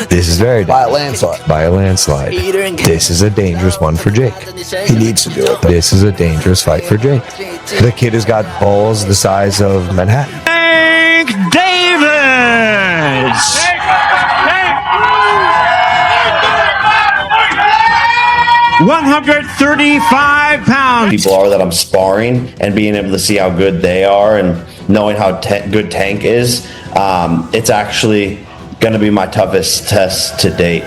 This is very by a landslide. By a landslide. This is a dangerous one for Jake. He needs to do it. This is a dangerous fight for Jake. The kid has got balls the size of Manhattan. Tank Davis! 135 pounds. People are that I'm sparring and being able to see how good they are and knowing how good Tank is, it's actually going to be my toughest test to date.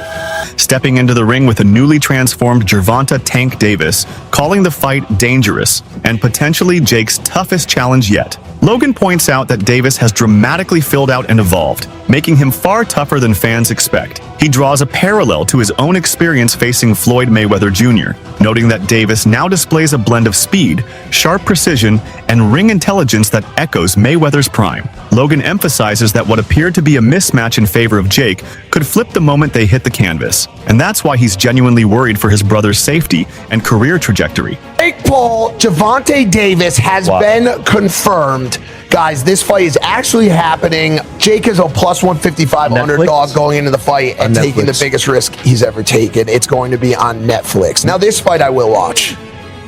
Stepping into the ring with a newly transformed Gervonta Tank Davis, calling the fight dangerous and potentially Jake's toughest challenge yet. Logan points out that Davis has dramatically filled out and evolved, making him far tougher than fans expect. He draws a parallel to his own experience facing Floyd Mayweather Jr., noting that Davis now displays a blend of speed, sharp precision, and ring intelligence that echoes Mayweather's prime. Logan emphasizes that what appeared to be a mismatch in favor of Jake could flip the moment they hit the canvas, and that's why he's genuinely worried for his brother's safety and career trajectory. Jake Paul, Gervonta Davis has been confirmed. Guys, this fight is actually happening. Jake is a plus 155 underdog going into the fight and taking the biggest risk he's ever taken. It's going to be on Netflix. Now, this fight I will watch.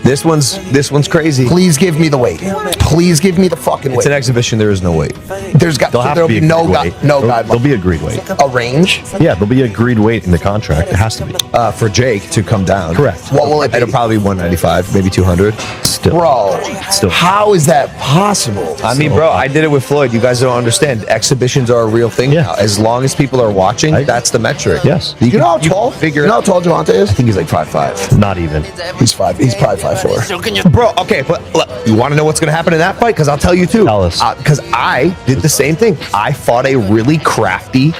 This one's crazy. Please give me the weight. Please give me the fucking weight. It's an exhibition. There is no weight. There'll be no guideline. There'll be agreed weight. A range? Yeah, there'll be agreed weight in the contract. It has to be. For Jake to come down. Correct. What will it be? It'll probably be 195, maybe 200. Still. Bro, how is that possible? I mean, bro, I did it with Floyd. You guys don't understand. Exhibitions are a real thing now. As long as people are watching, that's the metric. Yes. You know how tall? You know how tall Gervonta is? I think he's like 5'5". Not even. He's probably 5'4". Bro, okay, but look, you want to know what's going to happen in that fight? Because I'll tell you too. Tell us. Because I did the same thing. I fought a really crafty,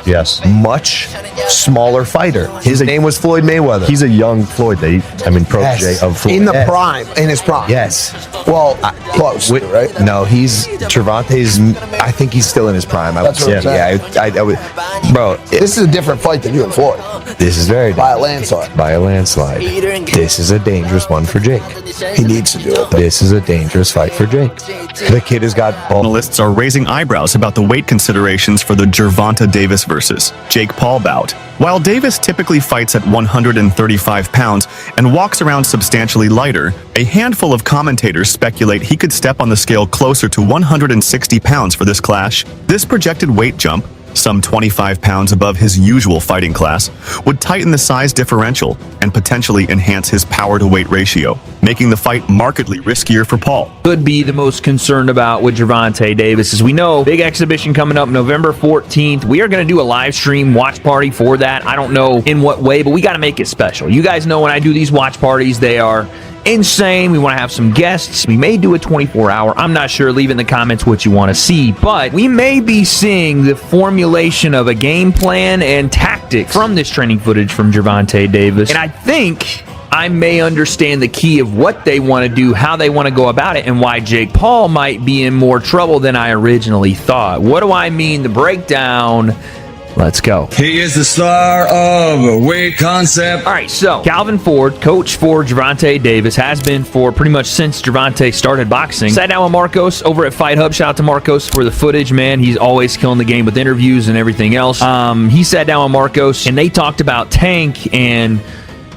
much smaller fighter. His name was Floyd Mayweather. He's a young Floyd. Protege of Floyd. In the prime, in his prime. Yes. Well, close, right? No, Gervonta's, I think he's still in his prime. That's what I'm saying. I would, bro. This is a different fight than you and Floyd. This is very by a landslide. By a landslide. This is a dangerous one for Jake. He needs to do it. This is a dangerous fight for Jake. The kid has got balls. Analysts are raising eyebrows about the weight considerations for the Gervonta Davis versus Jake Paul bout. While Davis typically fights at 135 pounds and walks around substantially lighter, a handful of commentators speculate he could step on the scale closer to 160 pounds for this clash. This projected weight jump, some 25 pounds above his usual fighting class, would tighten the size differential and potentially enhance his power-to-weight ratio, making the fight markedly riskier for Paul. Could be the most concerned about with Gervonta Davis. As we know, big exhibition coming up November 14th. We are going to do a live stream watch party for that. I don't know in what way, but we got to make it special. You guys know when I do these watch parties, they are insane. We want to have some guests. We may do a 24-hour. I'm not sure. Leave in the comments what you want to see. But we may be seeing the formulation of a game plan and tactics from this training footage from Gervonta Davis. And I think I may understand the key of what they want to do, how they want to go about it, and why Jake Paul might be in more trouble than I originally thought. What do I mean? The breakdown. Let's go. He is the star of Weight Concept. All right, so Calvin Ford, coach for Gervonta Davis, has been for pretty much since Gervonta started boxing. Sat down with Marcos over at Fight Hub. Shout out to Marcos for the footage, man. He's always killing the game with interviews and everything else. He sat down with Marcos, and they talked about Tank and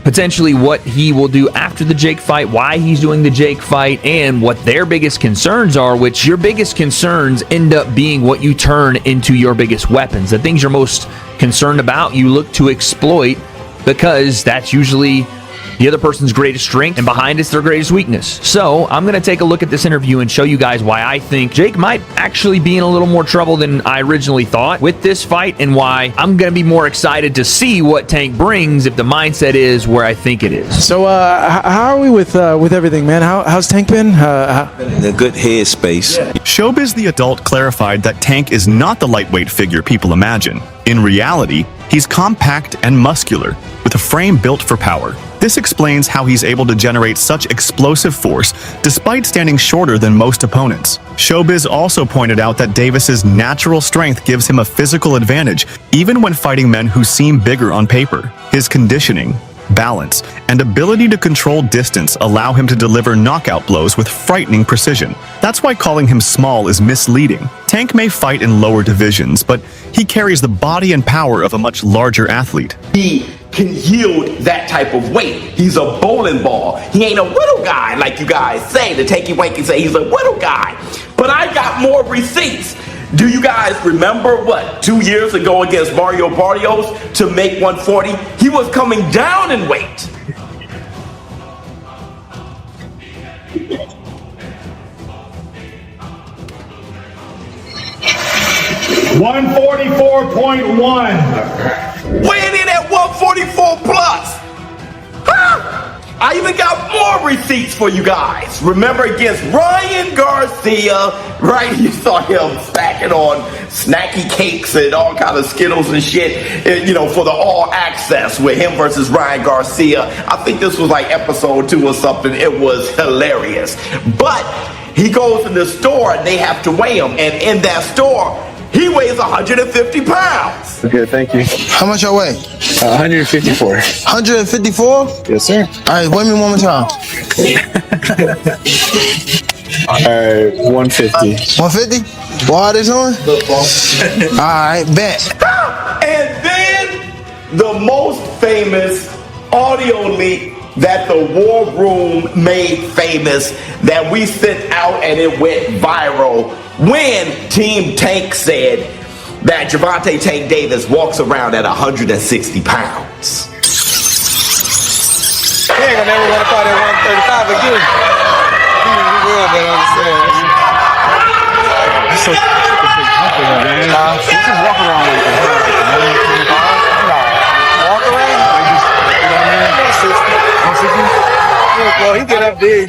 potentially what he will do after the Jake fight, why he's doing the Jake fight, and what their biggest concerns are, which your biggest concerns end up being what you turn into your biggest weapons. The things you're most concerned about, you look to exploit because that's usually the other person's greatest strength, and behind it's their greatest weakness. So I'm going to take a look at this interview and show you guys why I think Jake might actually be in a little more trouble than I originally thought with this fight, and why I'm going to be more excited to see what Tank brings if the mindset is where I think it is. So how are we with everything, man? How's Tank been? In a good headspace. Showbiz the Adult clarified that Tank is not the lightweight figure people imagine. In reality, he's compact and muscular, with a frame built for power. This explains how he's able to generate such explosive force despite standing shorter than most opponents. Showbiz also pointed out that Davis's natural strength gives him a physical advantage, even when fighting men who seem bigger on paper. His conditioning, balance, and ability to control distance allow him to deliver knockout blows with frightening precision. That's why calling him small is misleading. Tank may fight in lower divisions, but he carries the body and power of a much larger athlete. He can yield that type of weight. He's a bowling ball. He ain't a little guy like you guys say. The Tanky Wanky say he's a little guy. But I got more receipts. Do you guys remember what, 2 years ago against Mario Barrios to make 140? He was coming down in weight. $144.1. Weighing in at 144 plus. Huh? I even got more receipts for you guys. Remember against Ryan Garcia, right? You saw him stacking on snacky cakes and all kind of Skittles and shit, you know, for the all access with him versus Ryan Garcia. I think this was like episode 2 or something. It was hilarious. But he goes in the store and they have to weigh him. And in that store, he weighs 150 pounds. Okay, thank you. How much I weigh? 154. 154? Yes, sir. All right, weigh me one more time. All right, 150. 150? What is on? All right, bet. And then the most famous audio leak that the War Room made famous, that we sent out and it went viral, when Team Tank said that Gervonta Tank Davis walks around at 160 pounds. He ain't gonna never want to fight at 135 again. He will, but I'm saying. That's so big company, man. You just walk around with it. Walk around? You know what I mean? 160. Well, he get up big.